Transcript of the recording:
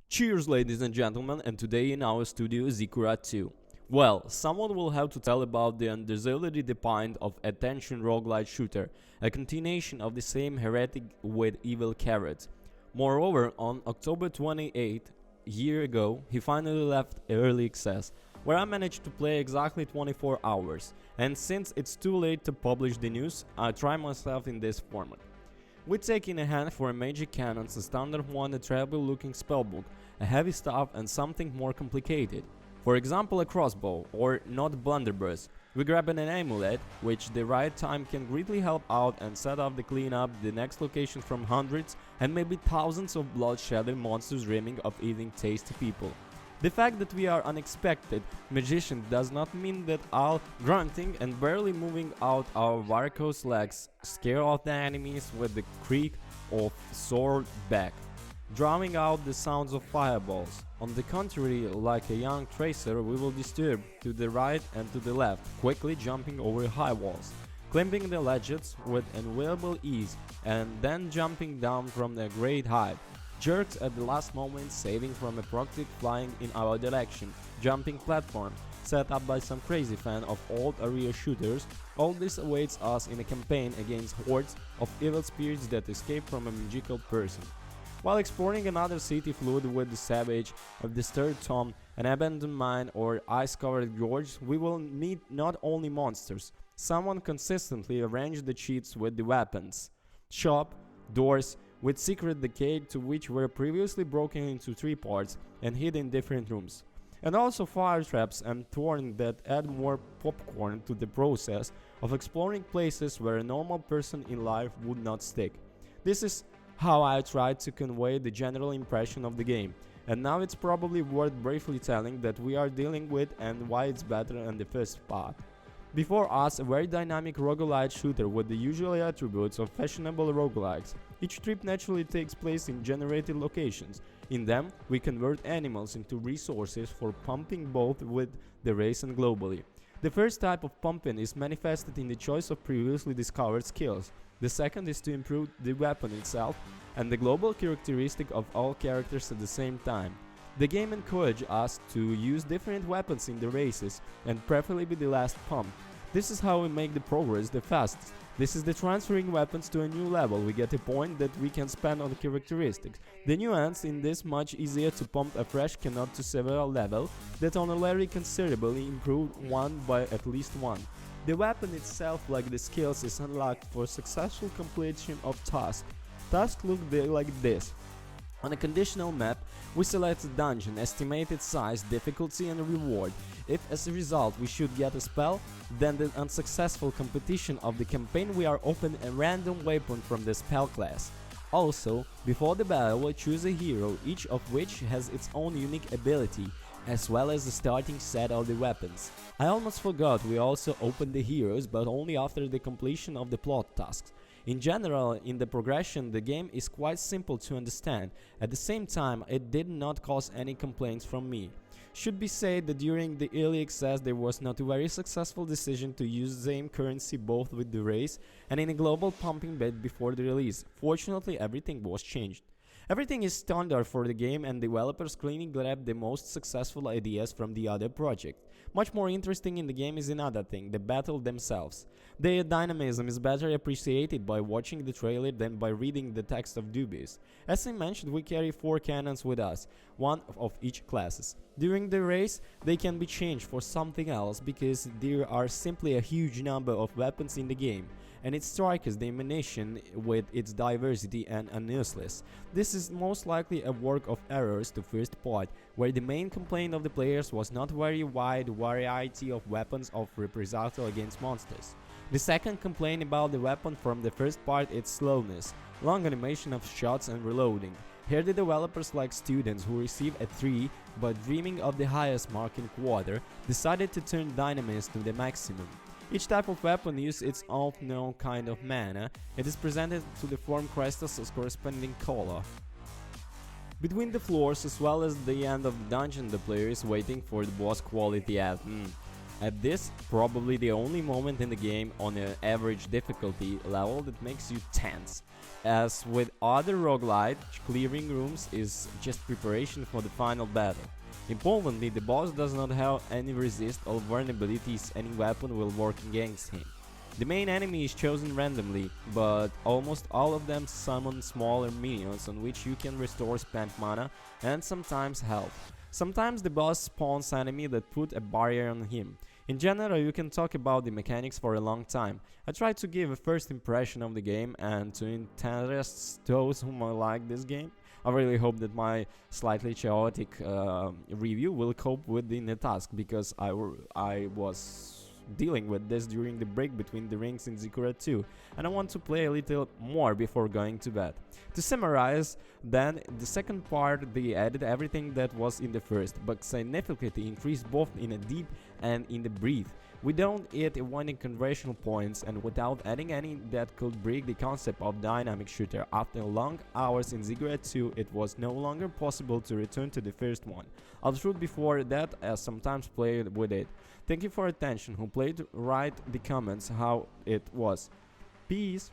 Cheers, ladies and gentlemen, and today in our studio is Ziggurat 2. Well, someone will have to tell about the undeservedly defined of attention roguelite shooter, a continuation of the same heretic with evil carrot. Moreover, on October 28th, a year ago, he finally left early access, where I managed to play exactly 24 hours, and since it's too late to publish the news, I try myself in this format. We take in a hand for a magic cannons, a standard one, a terrible looking spellbook, a heavy staff and something more complicated. For example, a crossbow, or not blunderbuss. We grab an amulet, which the right time can greatly help out and set off the cleanup the next location from hundreds and maybe thousands of blood-shedding monsters dreaming of eating tasty people. The fact that we are unexpected magician does not mean that all grunting and barely moving out our varicose legs scare off the enemies with the creak of sword back, drowning out the sounds of fireballs. On the contrary, like a young tracer, we will disturb to the right and to the left, quickly jumping over high walls, climbing the ledges with enviable ease, and then jumping down from a great height. Jerks at the last moment, saving from a projectile flying in our direction, jumping platforms, set up by some crazy fan of old area shooters. All this awaits us in a campaign against hordes of evil spirits that escape from a magical person. While exploring another city filled with the savage, a disturbed tomb, an abandoned mine or ice-covered gorge, we will meet not only monsters. Someone consistently arranged the cheats with the weapons, shop, doors, with secret decayed to which were previously broken into three parts and hid in different rooms, and also fire traps and thorns that add more popcorn to the process of exploring places where a normal person in life would not stick. This is how I tried to convey the general impression of the game, and now it's probably worth briefly telling that we are dealing with and why it's better than the first part. Before us, a very dynamic roguelite shooter with the usual attributes of fashionable roguelikes. Each trip naturally takes place in generated locations. In them, we convert animals into resources for pumping both with the race and globally. The first type of pumping is manifested in the choice of previously discovered skills. The second is to improve the weapon itself and the global characteristic of all characters at the same time. The game encourages us to use different weapons in the races and preferably the last pump. This is how we make the progress the fastest. This is the transferring weapons to a new level. We get a point that we can spend on the characteristics. The nuance in this much easier to pump a fresh cannot to several level that on a very considerably improved one by at least one. The weapon itself, like the skills, is unlocked for successful completion of tasks. Tasks look like this. On a conditional map, we select a dungeon, estimate its size, difficulty and reward. If as a result we should get a spell, then the unsuccessful competition of the campaign we are open a random weapon from the spell class. Also, before the battle we choose a hero, each of which has its own unique ability, as well as the starting set of the weapons. I almost forgot we also open the heroes, but only after the completion of the plot tasks. In general, in the progression, the game is quite simple to understand. At the same time, it did not cause any complaints from me. Should be said that during the early access there was not a very successful decision to use the same currency both with the race and in a global pumping bed before the release. Fortunately, everything was changed. Everything is standard for the game and developers cleanly grab the most successful ideas from the other project. Much more interesting in the game is another thing, the battle themselves. Their dynamism is better appreciated by watching the trailer than by reading the text of Dubious. As I mentioned, we carry 4 cannons with us, one of each classes. During the race, they can be changed for something else because there are simply a huge number of weapons in the game, and it strikes the ammunition with its diversity and useless. This is most likely a work of errors to first part, where the main complaint of the players was not very wide variety of weapons of reprisal against monsters. The second complaint about the weapon from the first part is slowness, long animation of shots and reloading. Here the developers, like students who receive a 3 but dreaming of the highest mark in quarter, decided to turn dynamism to the maximum. Each type of weapon uses its own known kind of mana. It is presented to the form crystals as corresponding color. Between the floors as well as the end of the dungeon, the player is waiting for the boss quality item. At this, probably the only moment in the game on an average difficulty level that makes you tense. As with other roguelite, clearing rooms is just preparation for the final battle. Importantly, the boss does not have any resist or vulnerabilities, any weapon will work against him. The main enemy is chosen randomly, but almost all of them summon smaller minions on which you can restore spent mana and sometimes health. Sometimes the boss spawns enemy that put a barrier on him. In general, you can talk about the mechanics for a long time. I try to give a first impression of the game and to interest those who might like this game. I really hope that my slightly chaotic review will cope with the task, because I was dealing with this during the break between the rings in Ziggurat 2, and I want to play a little more before going to bed. To summarize, then, the second part they added everything that was in the first, but significantly increased both in a deep and in the breadth. We don't eat winning conversion points, and without adding any that could break the concept of dynamic shooter. After long hours in Ziggurat 2, it was no longer possible to return to the first one. I'll shoot before that, as sometimes played with it. Thank you for attention. Who played, write the comments how it was. Peace.